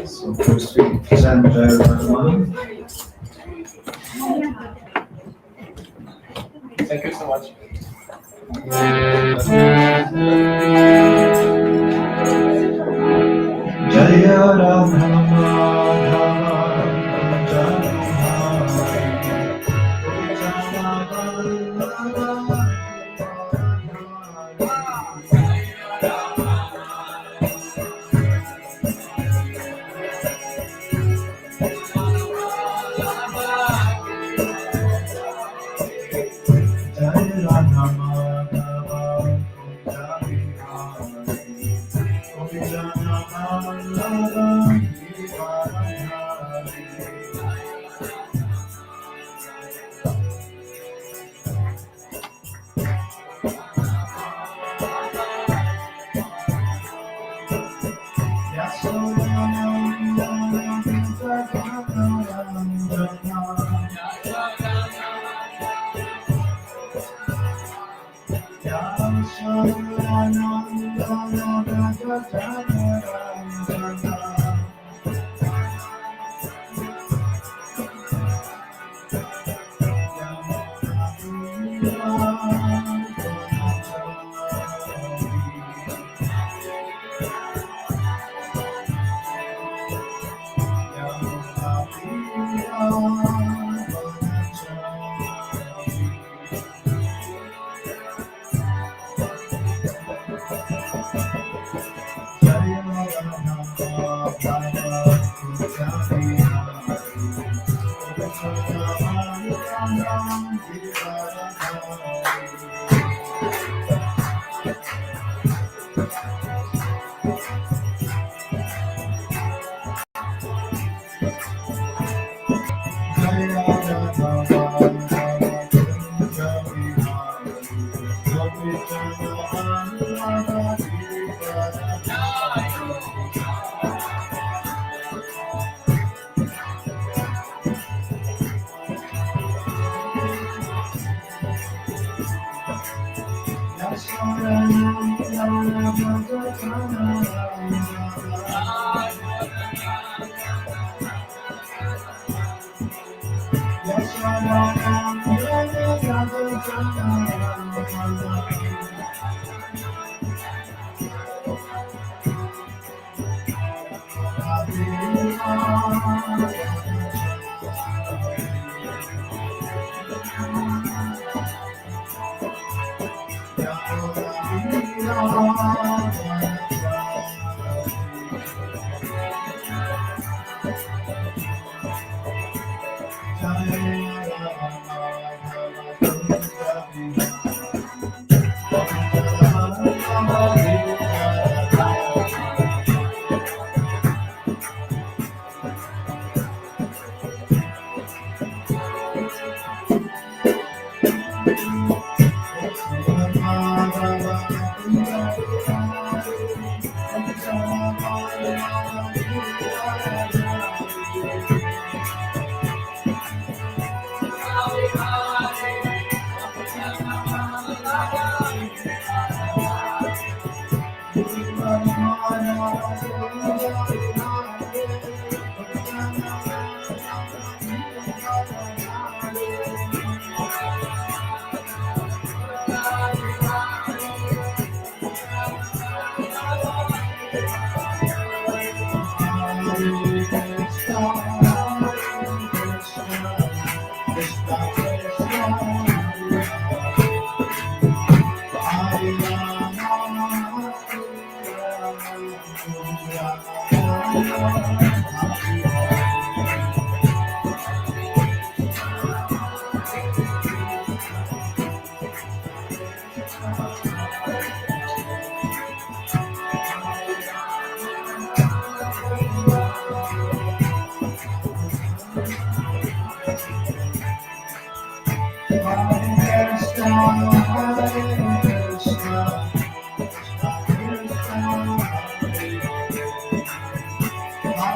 So first we chant Jai Hanuman. Thank you so much. Jai Radha Madhava Kunja Jai Radha Madhava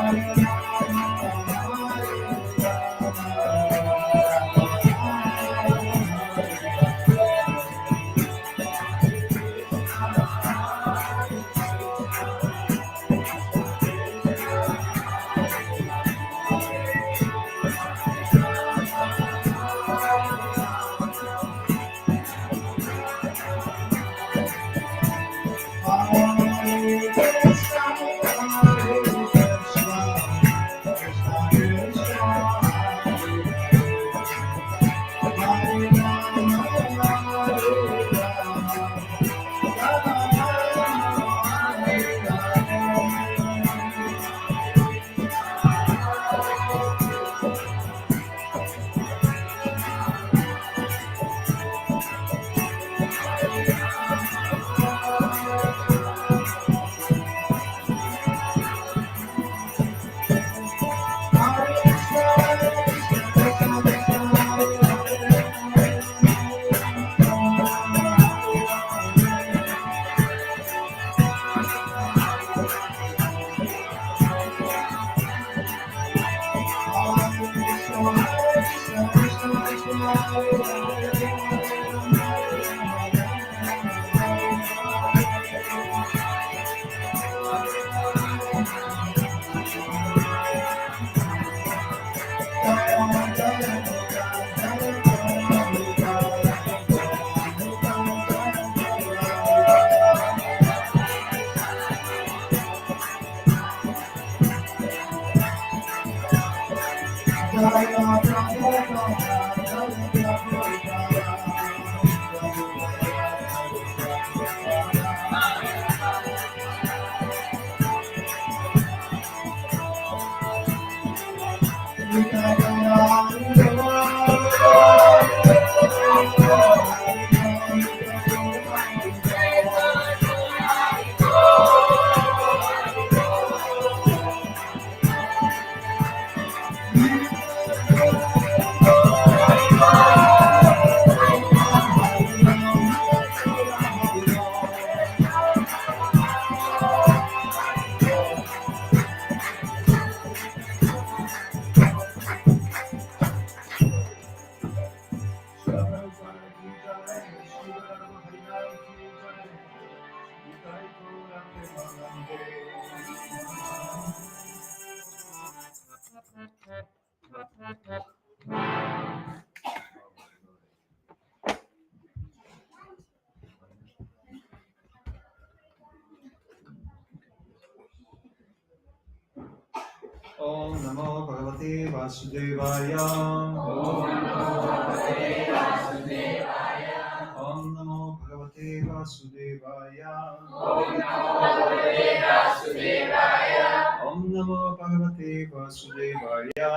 Kunja Om Namo Bhagavate Vasudevaya. Om Namo Bhagavate Vasudevaya. Om Namo Bhagavate Vasudevaya.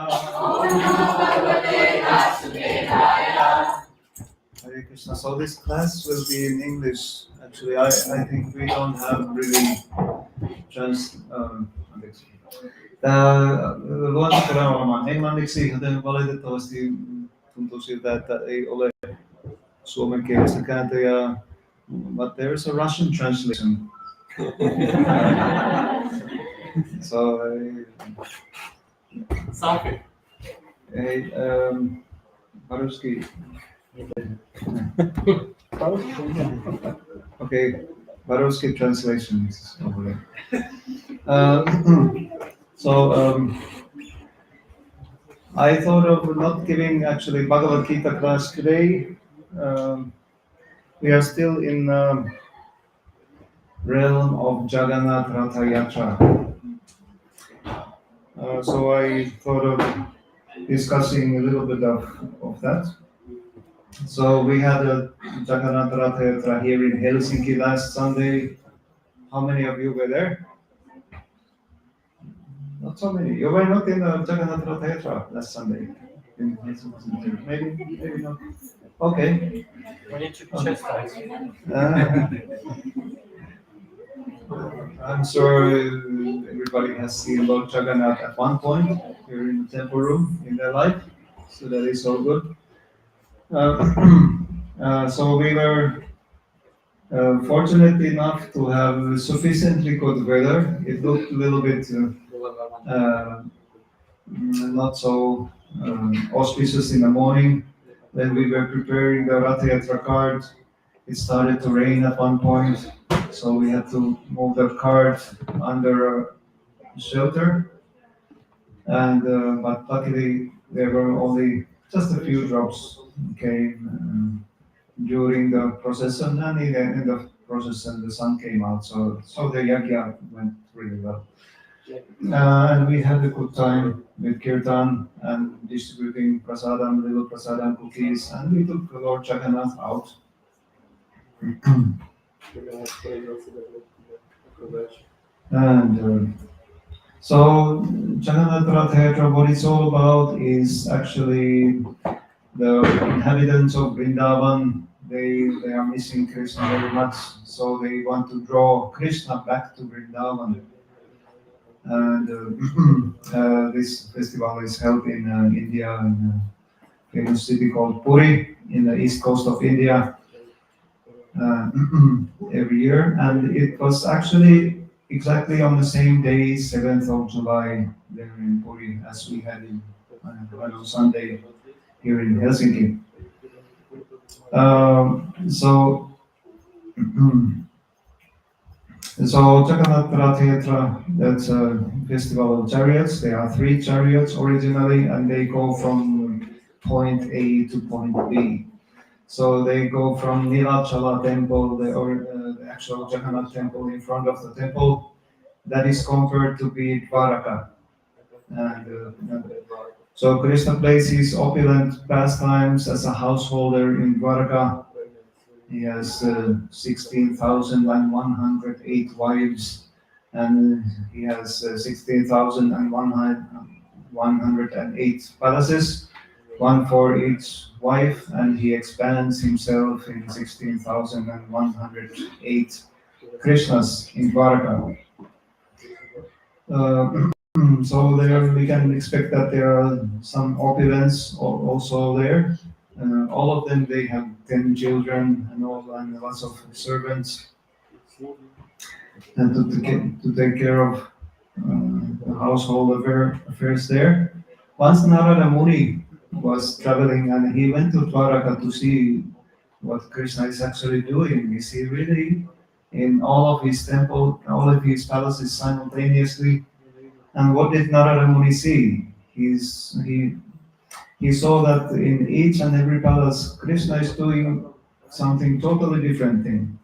Hare Krishna. So this class will be in English. Actually, I think we don't have really luontokeräilemään englanniksi, joten valitettavasti tuntuu siltä, että ei ole suomenkielistä kääntöjä, but there is a Russian translation. So, Something. по-русски. Okay, по-русски translation is over there. I thought of not giving actually Bhagavad Gita class today. We are still in the realm of Jagannath Ratha Yatra. So I thought of discussing a little bit of that. So we had a Jagannath Ratha Yatra here in Helsinki last Sunday. How many of you were there? Not so many. You were not in the Jagannath Ratha Yatra last Sunday. Maybe not. Okay. We need to chastise. I'm sure everybody has seen Lord Jagannath at one point here in the temple room in their life, so that is all good. So we were fortunate enough to have sufficiently good weather. It looked a little bit not so auspicious in the morning. When we were preparing the Ratha Yatra cart, it started to rain at one point, so we had to move the cart under a shelter. And but luckily there were only just a few drops came during the procession, and in the end of procession the sun came out, so the yagya went really well. And we had a good time with kirtan and distributing prasadam, little prasadam cookies, and we took the Lord Jagannath out. And so Jagannath Ratha Yatra, what it's all about is actually the inhabitants of Vrindavan. They are missing Krishna very much, so they want to draw Krishna back to Vrindavan. And this festival is held in India, in a famous city called Puri, in the east coast of India, every year. And it was actually exactly on the same day, 7th of July, there in Puri, as we had on Sunday here in Helsinki. So Jagannath Ratha Yatra, that's a festival of chariots. There are 3 chariots originally, and they go from point A to point B. So they go from Nilachala temple, the actual Jagannath temple in front of the temple, that is compared to be Dwaraka. So Krishna plays his opulent pastimes as a householder in Dwaraka. He has 16,108 wives, and he has 16,100 108 palaces, one for each wife, and he expands himself in 16,108 Krishnas in Dwarka. Uh, so there we can expect that there are some opulence also there. All of them they have 10 children and lots of servants and to take care of the household affairs there. Once Narada Muni was traveling and he went to Dwaraka to see what Krishna is actually doing. Is he really in all of his temple, all of his palaces simultaneously? And what did Narada Muni see? He saw that in each and every palace, Krishna is doing something totally different thing.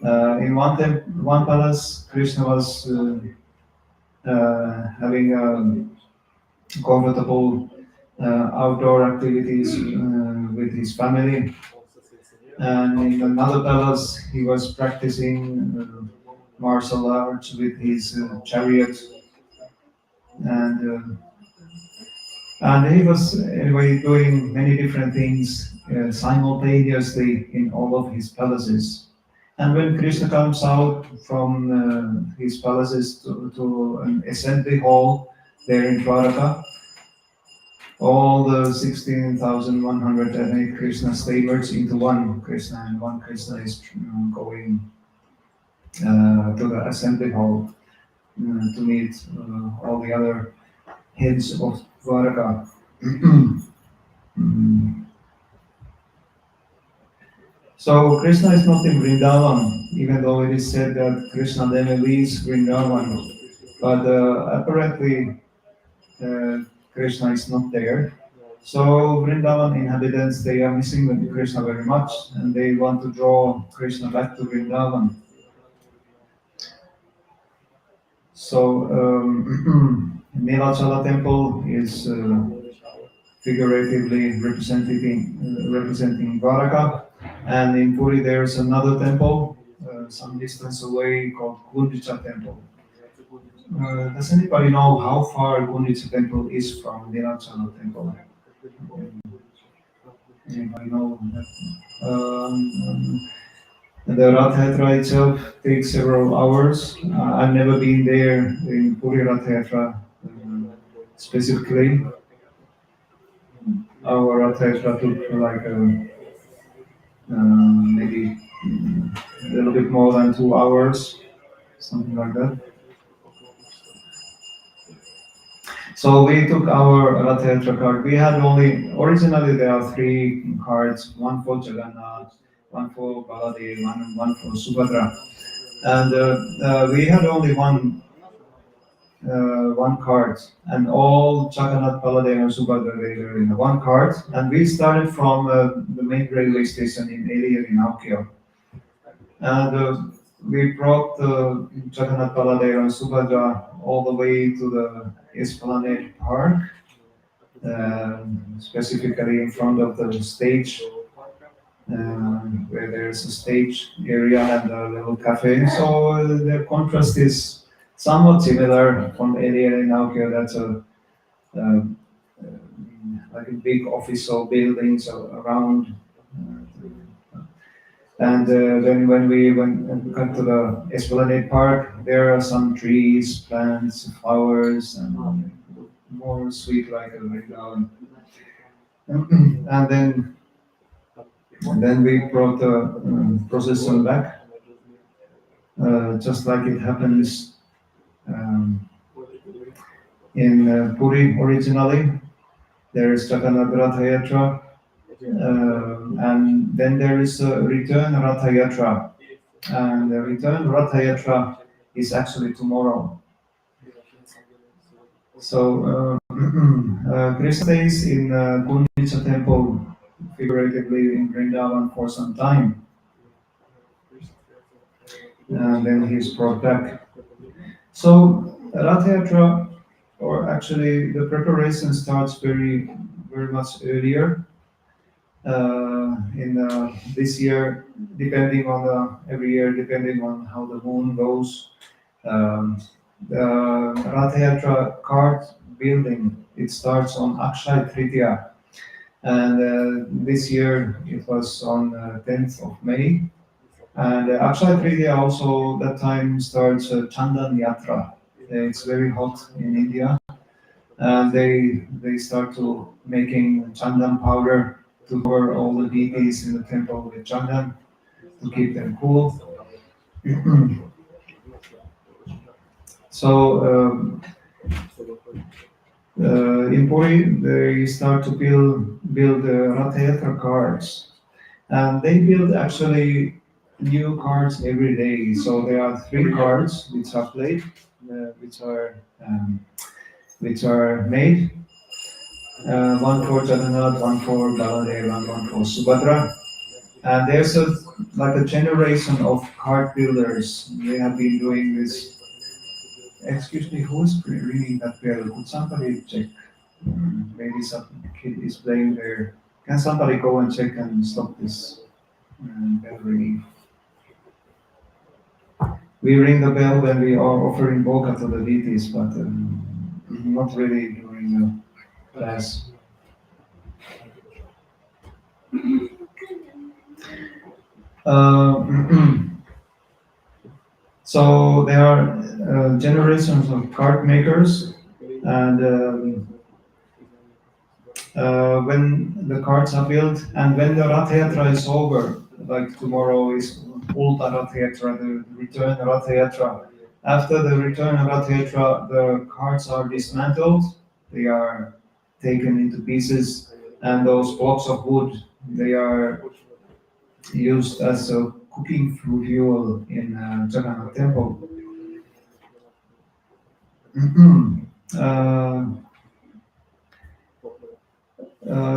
In one palace, Krishna was having comfortable outdoor activities with his family, and in another palace, he was practicing martial arts with his chariot, and and he was anyway doing many different things simultaneously in all of his palaces. And when Krishna comes out from his palaces to an assembly hall there in Dwaraka, all the 16,108 Krishnas they merge into one Krishna, and one Krishna is going to the assembly hall to meet all the other heads of Dwaraka. Mm. So Krishna is not in Vrindavan, even though it is said that Krishna then leaves Vrindavan. But apparently Krishna is not there. So Vrindavan inhabitants they are missing Krishna very much, and they want to draw Krishna back to Vrindavan. So Nilachala temple is figuratively representing Dwaraka, and in Puri there is another temple some distance away called Gundicha temple. Does anybody know how far Gundicha temple is from Nilachala temple? Anybody know that? The Rath Yatra itself takes several hours. I've never been there in Puri Rath Yatra specifically. Our Rath Yatra took like maybe a little bit more than 2 hours, something like that. So we took our Rath Yatra card. We had originally there are three cards, one for Jagannath, one for Baladev, one for Subhadra. And we had only one card, and all Jagannath, Baladev, and Subhadra they were in one card. And we started from the main railway station in Elia in Aukio. And we brought Jagannath, Baladev, and Subhadra all the way to the Esplanade Park, specifically in front of the stage, where there's a stage area and a little cafe. So the contrast is somewhat similar from the area in Aukio. That's um, like a big official buildings around. And then when we got to the Esplanade Park, there are some trees, plants, flowers, and more sweet like a Vrindavan. And then we brought the procession back, just like it happens um, in Puri originally. There is Jagannath Ratha Yatra, and then there is a return Ratha Yatra. And the return Ratha Yatra is actually tomorrow. So Krishna stays in Gundicha temple, figuratively in Vrindavan for some time, and then he's brought back. So Rath Yatra, or actually the preparation starts very, very much earlier. In this year, depending on every year, depending on how the moon goes, the Rath Yatra cart building. It starts on Akshay Tritiya, and this year it was on 10th of May. And Akshay Tritiya also that time starts Chandan Yatra. It's very hot in India, and they start to making chandan powder to cover all the deities in the temple with chandan to keep them cool. So in Puri, they start to build Rath Yatra carts, and they build actually new carts every day. So there are three carts which are played, which are which are made. One for Jagannath, one for Baladev, and one for Subhadra. And there's a like a generation of cart builders. They have been doing this. Excuse me, who's ringing that bell? Could somebody check? Maybe some kid is playing there. Can somebody go and check and stop this bell ringing? We ring the bell when we are offering boga to the deities, but not really during the class. Uh, so there are generations of cart makers, and when the carts are built, and when the Rath Yatra is over, like tomorrow is Ulta Rath Yatra, the return Rath Yatra. After the return Rath Yatra, the carts are dismantled, they are taken into pieces, and those blocks of wood, they are used as a cooking fuel in Jagannath temple. uh,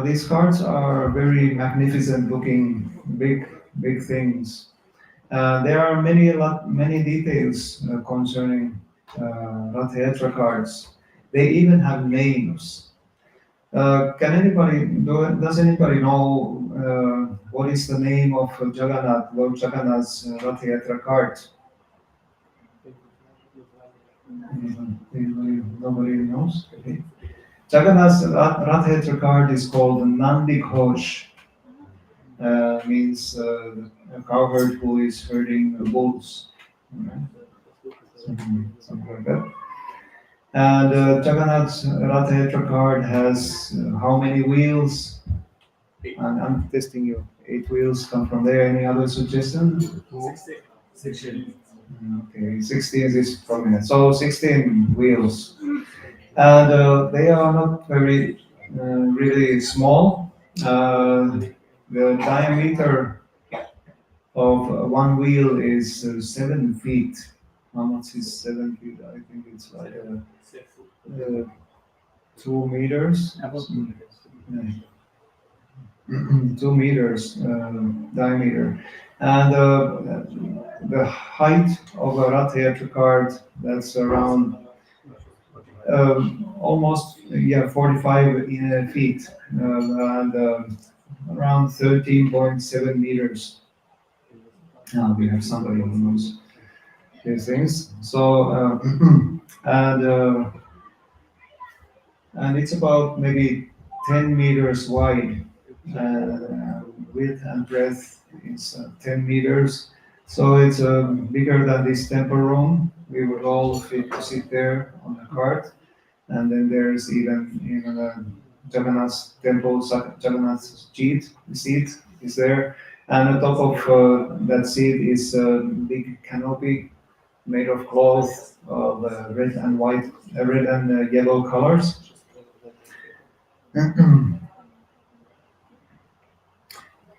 these cards are very magnificent looking, big things. There are many details concerning Rath Yatra cards. They even have names. Does anybody know what is the name of Lord Jagannath's Rath Yatra card? Nobody knows? Okay. Jagannath's Rath Yatra card is called Nandi Ghosh. Means a cowherd who is herding bulls. Right? Something like that. And Jagannath's Rath Yatra card has how many wheels? And I'm testing you. 8 wheels come from there. Any other suggestion? 16. Okay, 16 is prominent. So 16 wheels. And they are not very really small. The diameter of one wheel is 7 feet. How much is 7 feet? I think it's like 2 meters. Yeah. 2 meters diameter. And the height of a Rath Yatra card, that's around almost 45 feet and around 13.7 meters. Now we have somebody who knows these things. So and it's about maybe 10 meters wide. Width and breadth is 10 meters. So it's bigger than this temple room. We would all fit to sit there on the cart. And then there's even Jagannath's temple, Jagannath's seat is there. And on top of that seat is a big canopy made of cloth of red and white, red and yellow colors.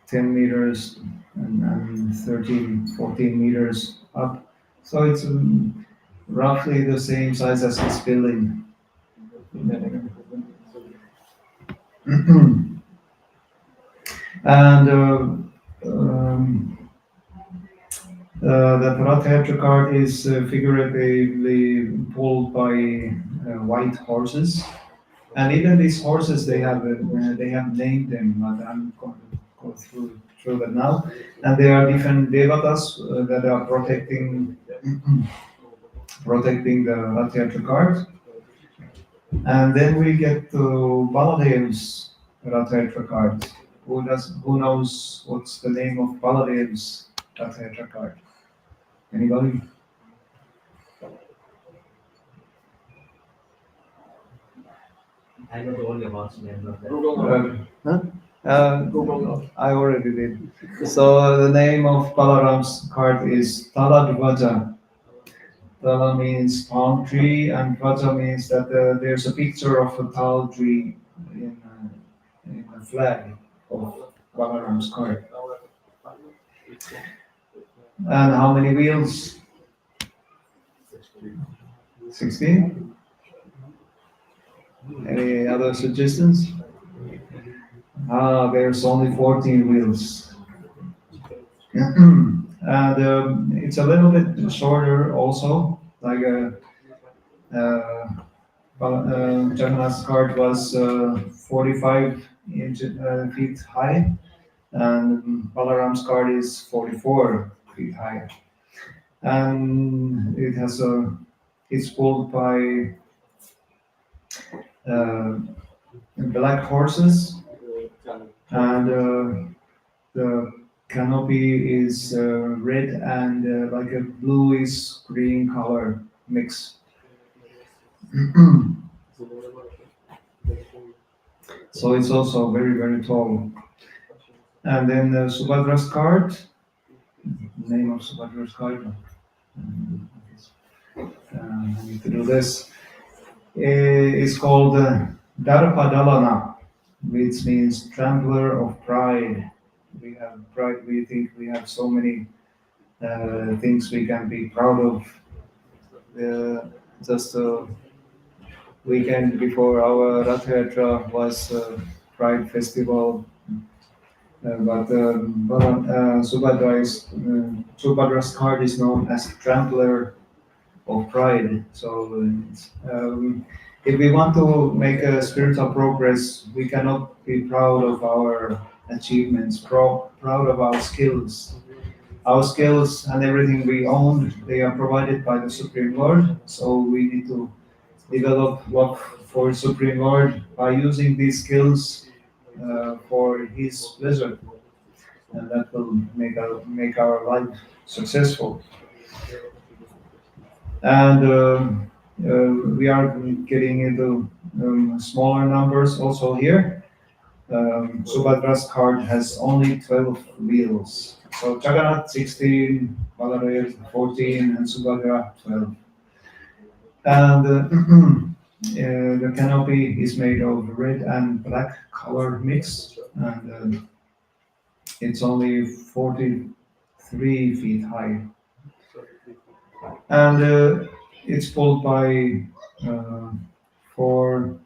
10 meters and 13, 14 meters up. So it's roughly the same size as this building. And that Rath Yatra cart is figuratively pulled by white horses. And even these horses, they have named them, but I'm going to go through that now. And there are different devatas that are protecting the Rath Yatra cart. And then we get to Baladev's Ratha card. Who knows what's the name of Baladev's Ratha card? Anybody? I know the only horse name, not that. Huh? I already did. So the name of Balaram's card is Taladvaja. Tala means palm tree, and Dvaja means that there's a picture of a tall tree in the flag of Balaram's card. And how many wheels? 16? Any other suggestions? There's only 14 wheels. And it's a little bit shorter also, like Jagannath's cart was 45 feet high, and Balaram's cart is 44 feet high. And it's pulled by uh, black horses, and the canopy is red and like a bluish green color mix. So it's also very, very tall. And then Subhadra's card, name of Subhadra's card. I need to do this. It's called Darpadalana, which means trampler of pride. We have pride. We think we have so many things we can be proud of. Just a weekend before our Rath Yatra was Pride Festival, but Subhadra's card is known as Trampler of Pride. So if we want to make a spiritual progress, we cannot be proud of our achievements, proud of our skills. Our skills and everything we own, they are provided by the Supreme Lord. So we need to develop work for Supreme Lord by using these skills for His pleasure, and that will make our life successful. And we are getting into smaller numbers also here. Subhadra's cart has only 12 wheels. So Jagannath 16, Baladev 14, and Subhadra 12. And the canopy is made of red and black color mix, and it's only 43 feet high. And it's pulled by four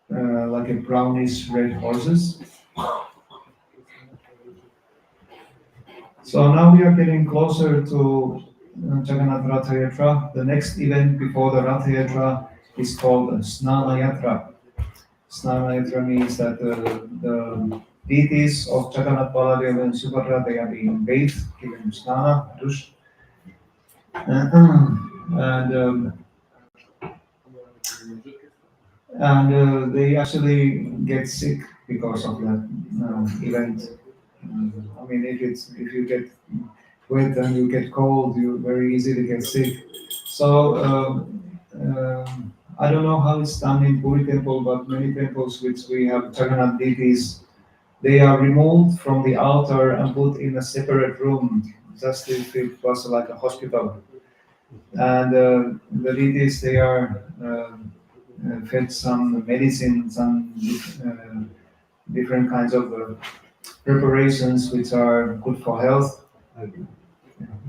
like a brownish red horses. So now we are getting closer to Jagannath Rath Yatra. The next event before the Rath Yatra is called Snana Yatra. Snana Yatra means that the deities of Jagannath, Baladev, and Subhadra, they are being bathed, given snana, dush. And they actually get sick because of that event. I mean, if you get wet and you get cold, you very easy to get sick. So I don't know how it's done in Puri temple, but many temples which we have Jagannath deities, they are removed from the altar and put in a separate room, just if it was like a hospital. And the deities, they are fed some medicine, some different kinds of preparations which are good for health.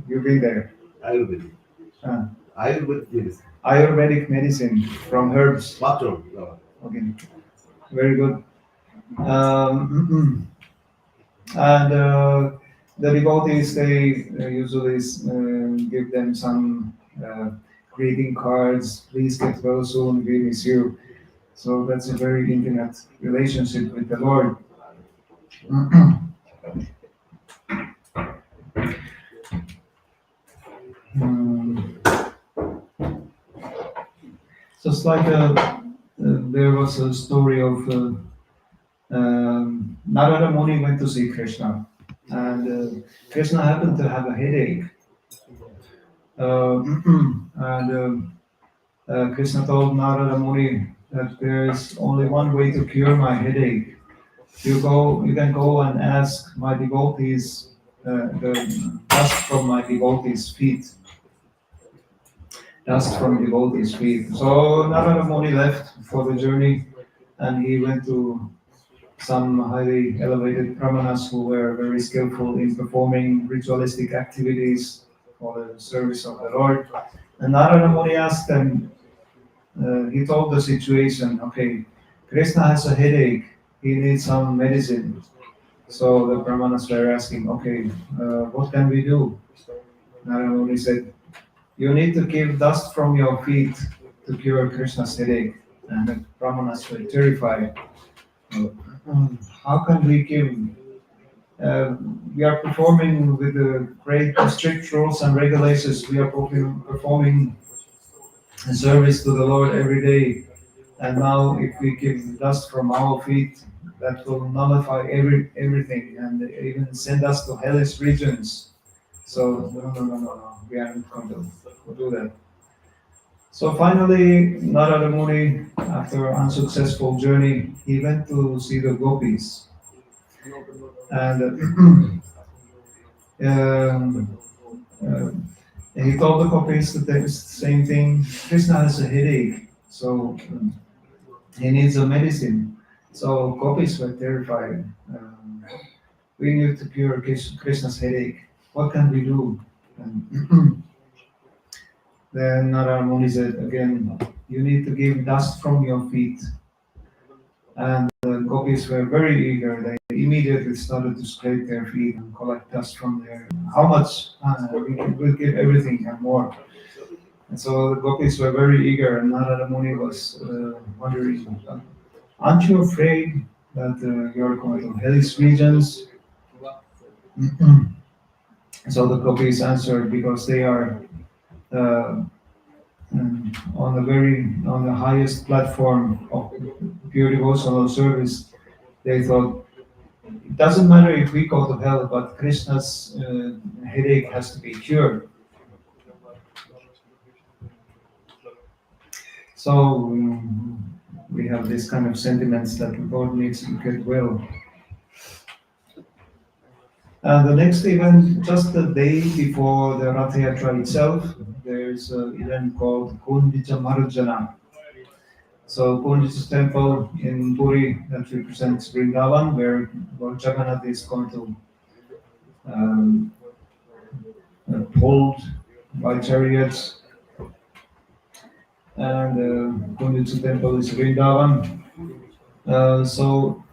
You've been there. Ayurvedic. Uh, Ayurvedic medicine. Ayurvedic medicine from herbs. Water. Okay, very good. And the devotees, they usually give them some greeting cards. Please get well soon. We miss you. So that's a very intimate relationship with the Lord. Just like there was a story of Narada Muni went to see Krishna, and Krishna happened to have a headache. And Krishna told Narada Muni that there is only one way to cure my headache. You can go and ask my devotees, the dust from my devotees' feet, dust from devotees' feet. So Narada Muni left for the journey, and he went to some highly elevated brahmanas who were very skillful in performing ritualistic activities for the service of the Lord. And Narada Muni asked them, he told the situation, okay, Krishna has a headache, he needs some medicine. So the brahmanas were asking, okay, what can we do? Narada Muni said, you need to give dust from your feet to cure Krishna's headache. And the brahmanas were terrified. How can we give? We are performing with the great strict rules and regulations. We are performing a service to the Lord every day. And now, if we give dust from our feet, that will nullify everything and even send us to hellish regions. So, no. We are not going to do that. So finally, Narada Muni, after an unsuccessful journey, he went to see the gopis. And um, uh, he told the gopis the same thing. Krishna has a headache, so he needs a medicine. So gopis were terrified. We need to cure Krishna's headache. What can we do? And then Narada Muni said again, you need to give dust from your feet. And the gopis were very eager. They immediately started to scrape their feet and collect dust from there. How much? We'll give everything and more. And so the gopis were very eager, and Narada Muni was wondering, aren't you afraid that you're going to hellish regions? So the gopis answered, because they are uh, on the highest platform of pure devotional service. They thought, it doesn't matter if we go to hell, but Krishna's headache has to be cured. So we have this kind of sentiments that God needs to get well. And the next event, just the day before the Rath Yatra itself, there's an event called Kundicha Marjana. So Kundicha's temple in Puri that represents Vrindavan, where Lord Jagannath is going to um, pulled by chariots, and Kundicha temple is Vrindavan. So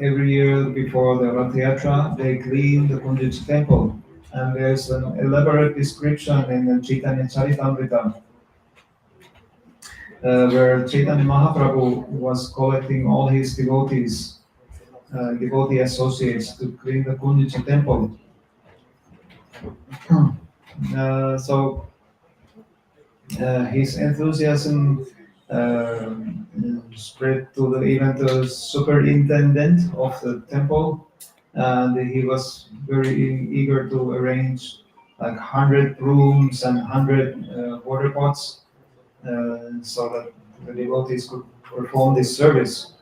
every year before the Rath Yatra, they clean the Kundicha temple, and there's an elaborate description in the Chaitanya Charitamrita, where Chaitanya Mahaprabhu was collecting all his devotees, devotee associates, to clean the Kundicha temple. So his enthusiasm uh, spread to even the superintendent of the temple, and he was very eager to arrange like 100 rooms and 100 water pots, so that the devotees could perform this service.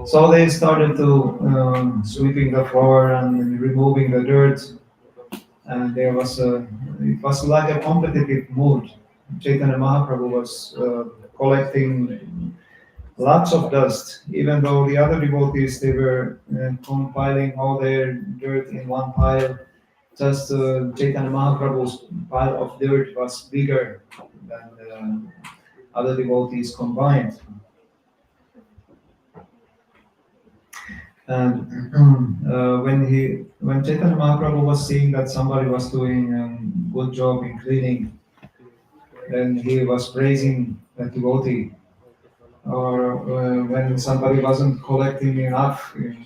So they started to sweeping the floor and removing the dirt, and it was like a competitive mood. Chaitanya Mahaprabhu was collecting lots of dust, even though the other devotees, they were compiling all their dirt in one pile. Just Chaitanya Mahaprabhu's pile of dirt was bigger than the other devotees combined. And when Chaitanya Mahaprabhu was seeing that somebody was doing a good job in cleaning, then he was praising the devotee. Or when somebody wasn't collecting enough in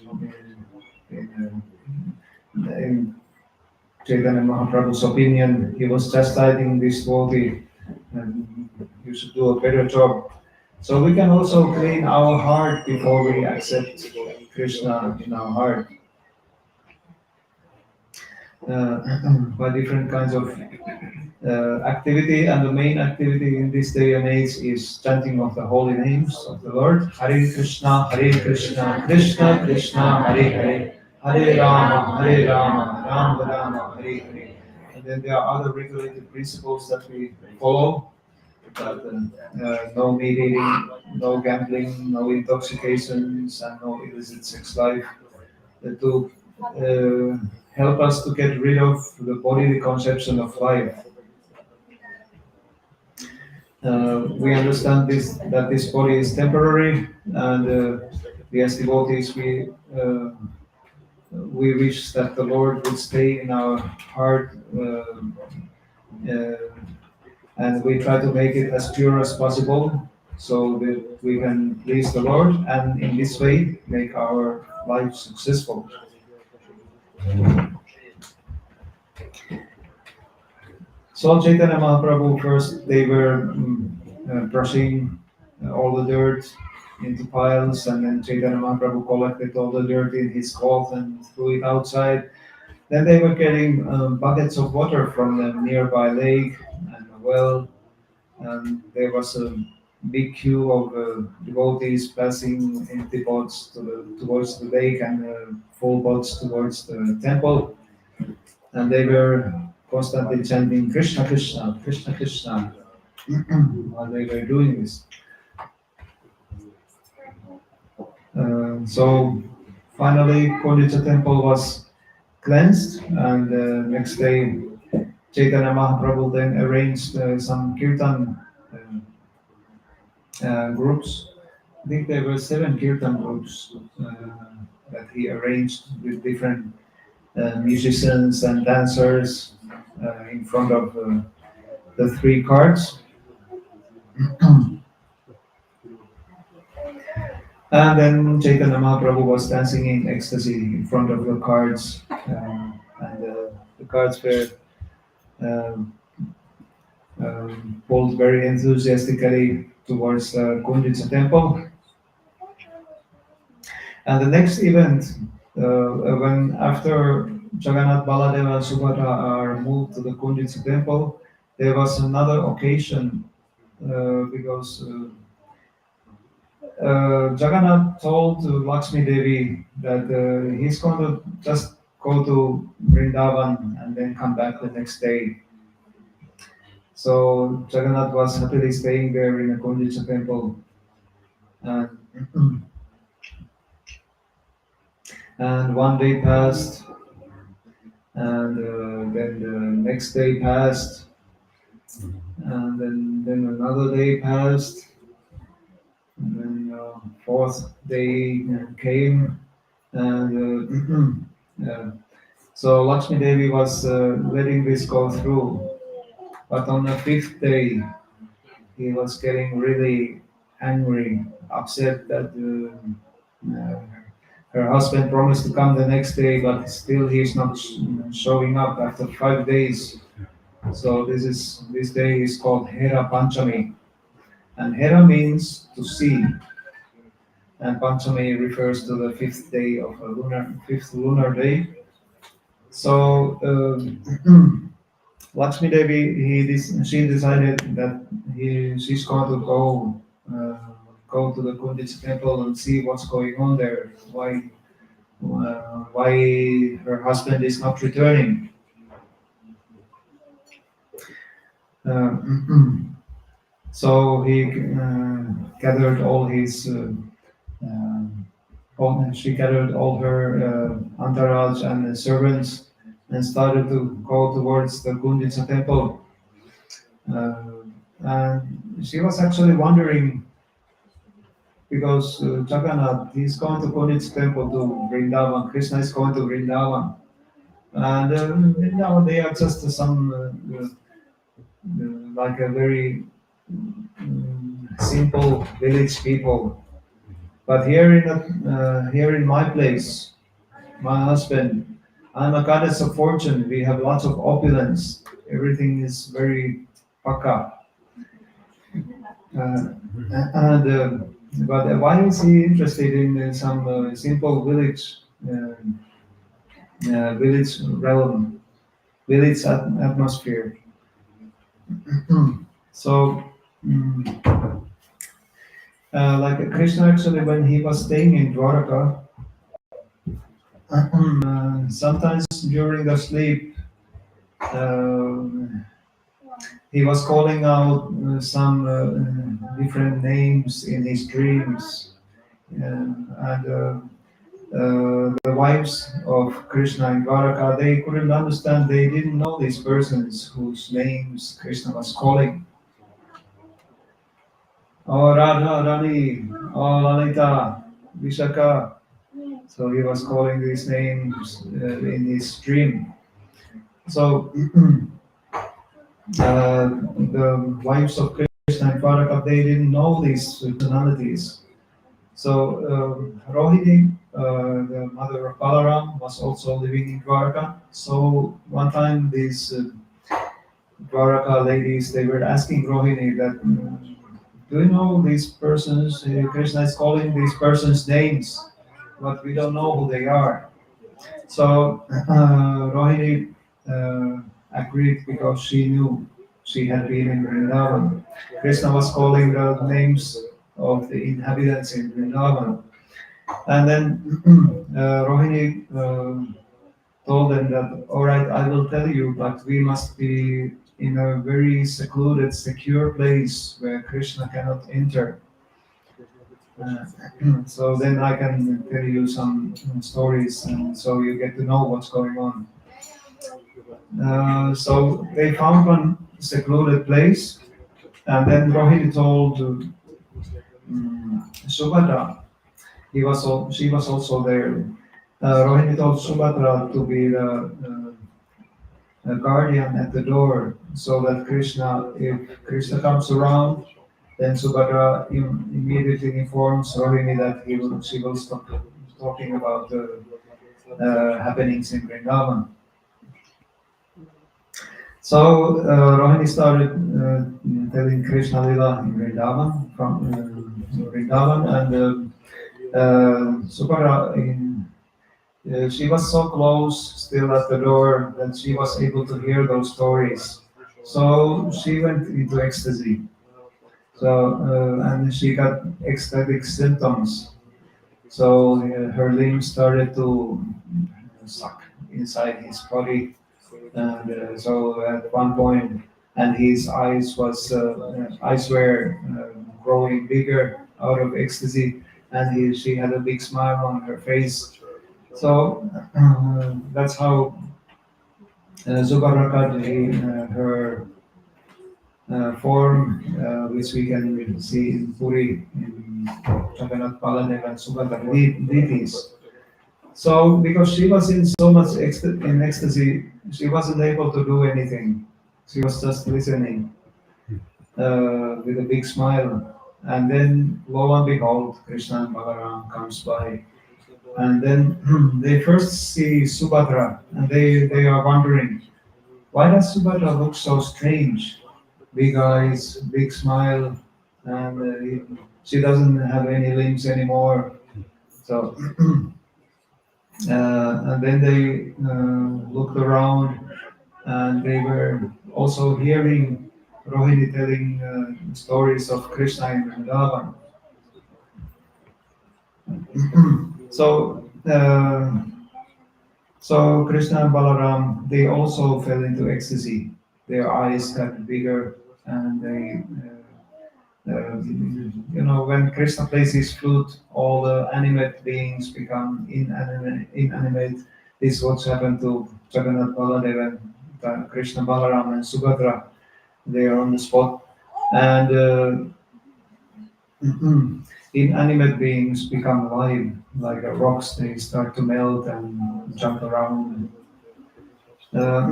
Chaitanya Mahaprabhu's opinion, he was chastising this devotee, and you should do a better job. So we can also clean our heart before we accept Krishna in our heart by different kinds of activity. And the main activity in this day and age is chanting of the holy names of the Lord. Hare Krishna, Krishna Krishna, Hare Hare, Hare Rama, Rama Rama, Hare Hare. And then there are other regulated principles that we follow. That, no meat eating, no gambling, no intoxications, and no illicit sex life. To help us to get rid of the bodily conception of life. We understand this that this body is temporary, and we as devotees we wish that the Lord would stay in our heart, and we try to make it as pure as possible, so that we can please the Lord, and in this way make our life successful. So Chaitanya Mahaprabhu first they were brushing all the dirt into piles, and then Chaitanya Mahaprabhu collected all the dirt in his cloth and threw it outside. Then they were getting buckets of water from a nearby lake and a well, and there was a big queue of devotees passing empty boats towards the lake and full boats towards the temple, and they were constantly chanting Krishna Krishna, Krishna Krishna while they were doing this. So finally, Kondicha temple was cleansed, and next day Chaitanya Mahaprabhu then arranged some kirtan groups. I think there were 7 kirtan groups that he arranged with different musicians and dancers in front of the 3 carts. And then Chaitanya Mahaprabhu was dancing in ecstasy in front of the carts, and the carts were um, pulled very enthusiastically towards Kunditsa temple. And the next event, when after Jagannath, Baladeva, and Subhadra are moved to the Kunditsa temple, there was another occasion because Jagannath told Lakshmi Devi that he's going to just go to Vrindavan and then come back the next day. So Jagannath was happily staying there in a Kunditsa temple. And, and one day passed, and then the next day passed, and then another day passed, and then fourth day came, and so Lakshmi Devi was letting this go through. But on the 5th day, he was getting really angry, upset that her husband promised to come the next day, but still he's not showing up after 5 days. So this day is called Hera Panchami, and Hera means to see, and Panchami refers to the 5th day of a fifth lunar day. So Lakshmi Devi, she decided that she's going to go to the Kunditsa temple and see what's going on there. Why her husband is not returning. Uh, so he gathered all his. She gathered all her entourage and servants and started to go towards the Kunditsa temple. And she was actually wondering because Jagannath, he's going to Kunditsa temple to Vrindavan, Krishna is going to Vrindavan. And Vrindavan, they are just some, like a very simple village people. But here in my place, my husband, I'm a goddess of fortune. We have lots of opulence. Everything is very paka. Uh, and but why is he interested in some simple village realm, village atmosphere? So, like Krishna actually, when he was staying in Dwaraka, sometimes during the sleep, he was calling out some different names in his dreams, and the wives of Krishna in Dwaraka, they couldn't understand. They didn't know these persons whose names Krishna was calling. Oh Radha, Rani, oh Lalita, Vishaka. So he was calling these names in his dream. So the wives of Krishna and Dwaraka, they didn't know these personalities. So Rohini, the mother of Balaram, was also living in Dwaraka. So one time these Dwaraka ladies, they were asking Rohini that, do you know these persons? Krishna is calling these persons names, but we don't know who they are. So Rohini agreed because she knew she had been in Vrindavan. Krishna was calling the names of the inhabitants in Vrindavan. And then Rohini told them that, all right, I will tell you, but we must be in a very secluded, secure place where Krishna cannot enter. Uh, so then I can tell you some stories, and so you get to know what's going on. So they found one secluded place, and then Rohini told Subhadra. She was also there. Rohini told Subhadra to be the guardian at the door, so that Krishna, if Krishna comes around, then Subhadra immediately informs Rohini that she will stop talking about the happenings in Vrindavan. So Rohini started telling Krishna Lila in Vrindavan, from Vrindavan, and Subhadra she was so close still at the door that she was able to hear those stories. So she went into ecstasy. So and she got ecstatic symptoms. So her limbs started to suck inside his body, and so at one point, and his eyes were growing bigger out of ecstasy, and she had a big smile on her face. So that's how Zubaraka, her form, which we can see in Puri, in Jagannath Baladev and Subhadra deities. So because she was in so much in ecstasy, she wasn't able to do anything. She was just listening with a big smile. And then, lo and behold, Krishna and Balaram comes by. And then they first see Subhadra, and they are wondering, why does Subhadra look so strange? Big eyes, big smile, and she doesn't have any limbs anymore. So, and then they looked around, and they were also hearing Rohini telling stories of Krishna in Vrindavan. So, so Krishna and Balaram, they also fell into ecstasy. Their eyes got bigger, and when Krishna plays his flute, all the animate beings become inanimate. This is what's happened to Jagannath Baladev and Krishna Balaram and Subhadra. They are on the spot, and inanimate beings become alive, like rocks. They start to melt and jump around. Uh,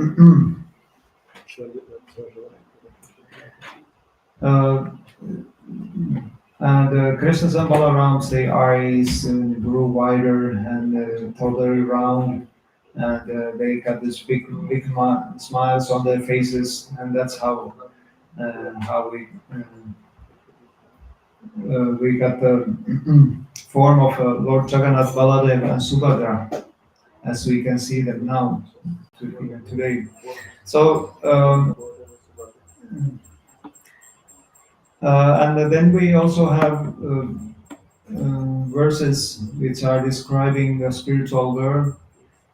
uh, and Krishna's and Balaram's their eyes grew wider and totally round, and they got this big smiles on their faces, and that's how we we got the form of Lord Jagannath, Baladev, and Subhadra, as we can see them now, even today. So, and then we also have verses which are describing the spiritual world.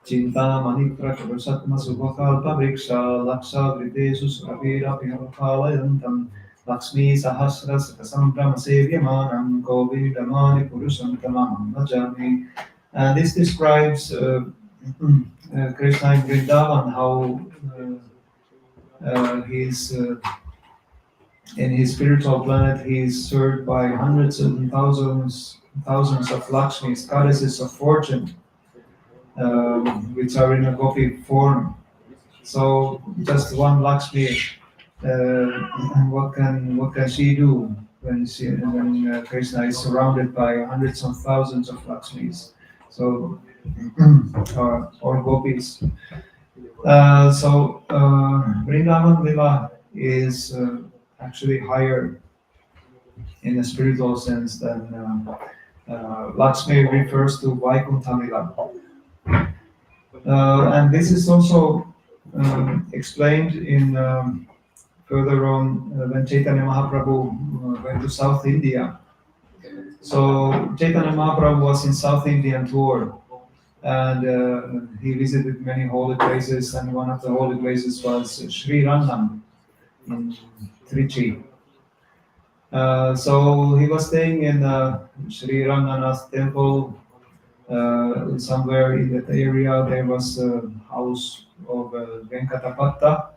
Chinta manitra kurusatma subhakalpa vriksha laksha vritesu surabhira pihapalayantam Lakshmi sahasra sakasambrama sevyamanam govidamani purusam tamam bhajami. And this describes Krishna in Vrindavan, how he's in his spiritual planet, he is served by hundreds and thousands of Lakshmis, goddesses of fortune, which are in a gopi form. So just one Lakshmi, what can she do when Krishna is surrounded by hundreds of thousands of Lakshmis? So or gopis. Vrindavan Lila is actually higher in a spiritual sense than Lakshmi refers to Vaikuntha Lila. And this is also explained in further on when Chaitanya Mahaprabhu went to South India. So Chaitanya Mahaprabhu was in South Indian tour, and he visited many holy places, and one of the holy places was Sri Rangam in Trichy. So he was staying in Sri Ranganath temple. Somewhere in that area there was a house of Venkatapatta.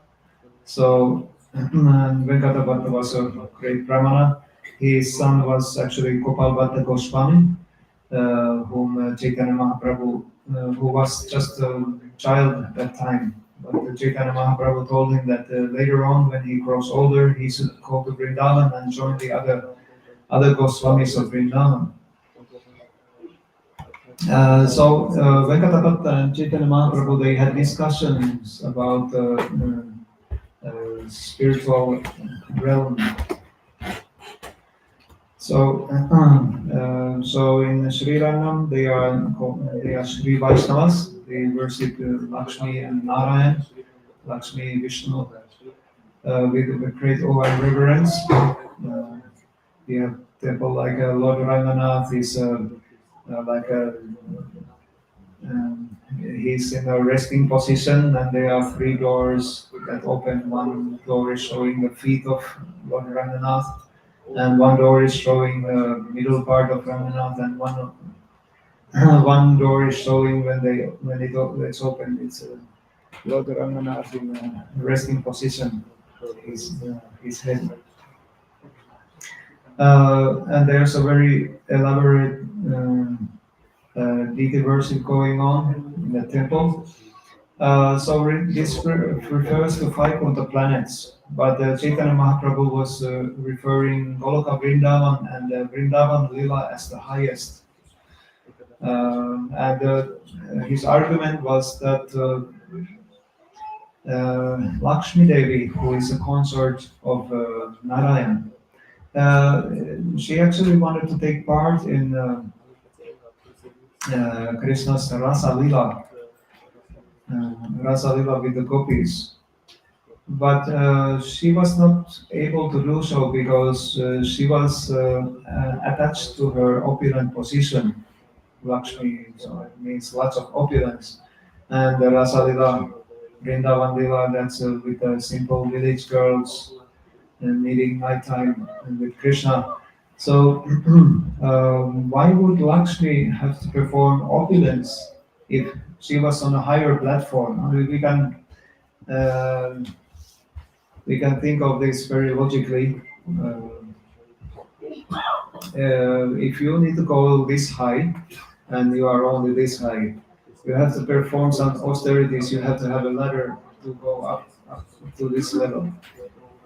So and Venkatapatta was a great brahmana. His son was actually Gopal Bhatta Goswami, whom Chaitanya Mahaprabhu, who was just a child at that time. But Chaitanya Mahaprabhu told him that later on, when he grows older, he should go to Vrindavan and join the other Goswamis of Vrindavan. Venkatapatta and Chaitanya Mahaprabhu, they had discussions about spiritual realm. So in Sri Rangam, they are Sri Vaishnavas. They worship Lakshmi and Narayan, Lakshmi, Vishnu, with great awe and reverence. We have temple like Lord Ranganath is like a he's in a resting position, and there are three doors that open. One door is showing the feet of Lord Ranganath, and one door is showing the middle part of Ranganath, and one door is showing it's open. It's Lord Ranganath in a resting position, his head. And there's a very elaborate deity worship going on in the temple. This refers to 5 planets, but Chaitanya Mahaprabhu was referring Goloka Vrindavan and Vrindavan Lila as the highest. His argument was that Lakshmi Devi, who is a consort of Narayan, she actually wanted to take part in Krishna's Rasa Lila with the gopis. But she was not able to do so because she was attached to her opulent position. Lakshmi, so it means lots of opulence. And the Rasa Lila, Vrindavan Lila, that's with the simple village girls meeting nighttime with Krishna. So why would Lakshmi have to perform opulence if she was on a higher platform? I mean, we can think of this very logically. If you need to go this high and you are only this high, you have to perform some austerities. You have to have a ladder to go up to this level.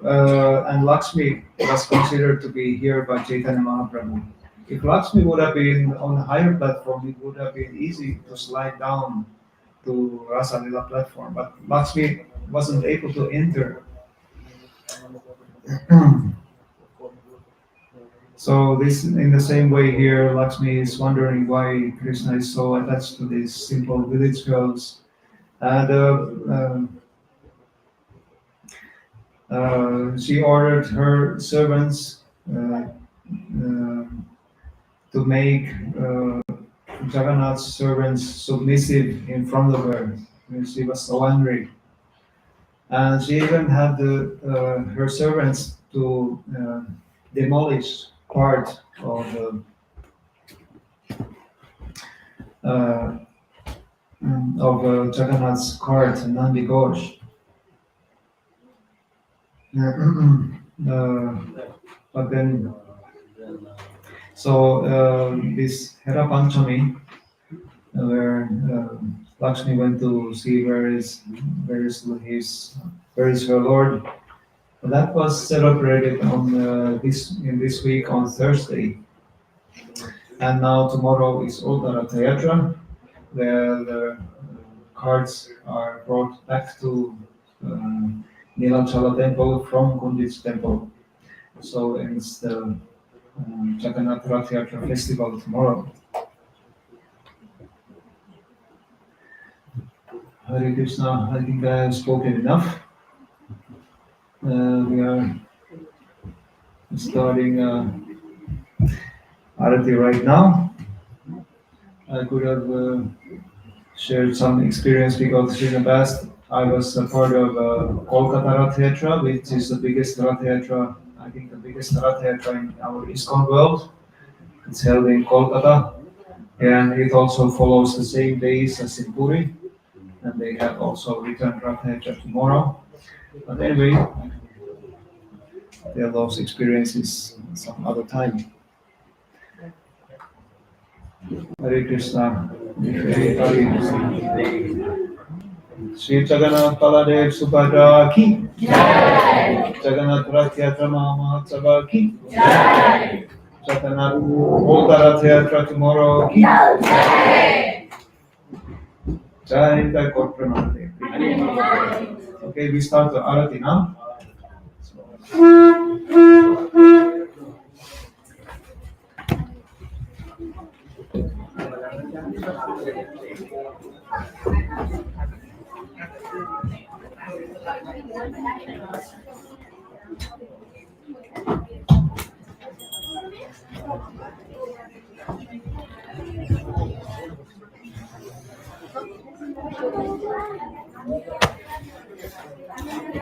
And Lakshmi was considered to be here by Chaitanya Mahaprabhu. If Lakshmi would have been on a higher platform, it would have been easy to slide down to Rasa Lila platform. But Lakshmi wasn't able to enter. So this, in the same way here, Lakshmi is wondering why Krishna is so attached to these simple village girls. And she ordered her servants to make Jagannath's servants submissive in front of her. And she was so angry. And she even had her servants to demolish part uh, Jagannath's cart, Nandi Ghosh. But then, so this Hera Panchami, where Lakshmi went to see where is her Lord. That was celebrated on in this week on Thursday, and now tomorrow is Ulta Rath Yatra, where the carts are brought back to Nilanchala Temple from Kundich Temple. So it's the Jagannath Rath Yatra festival tomorrow. Hare Krishna, I think I have spoken enough. We are starting Arati right now. I could have shared some experience because in the past I was a part of Kolkata Rath Yatra, which is the biggest Rath Yatra, I think the biggest Rath Yatra in our ISKCON world. It's held in Kolkata, and it also follows the same days as in Puri, and they have also return Rath Yatra tomorrow. But anyway, tell those experiences some other time. Hare Krishna. Hare Krishna. Shri Jagannath Baladev Subhadra ki. Jagannath Rath Yatra Mahotsav ki. Jagannath Ulta Rath Yatra tomorrow ki. Jai Jai Kor Pranam. Okay, we start the Arati now.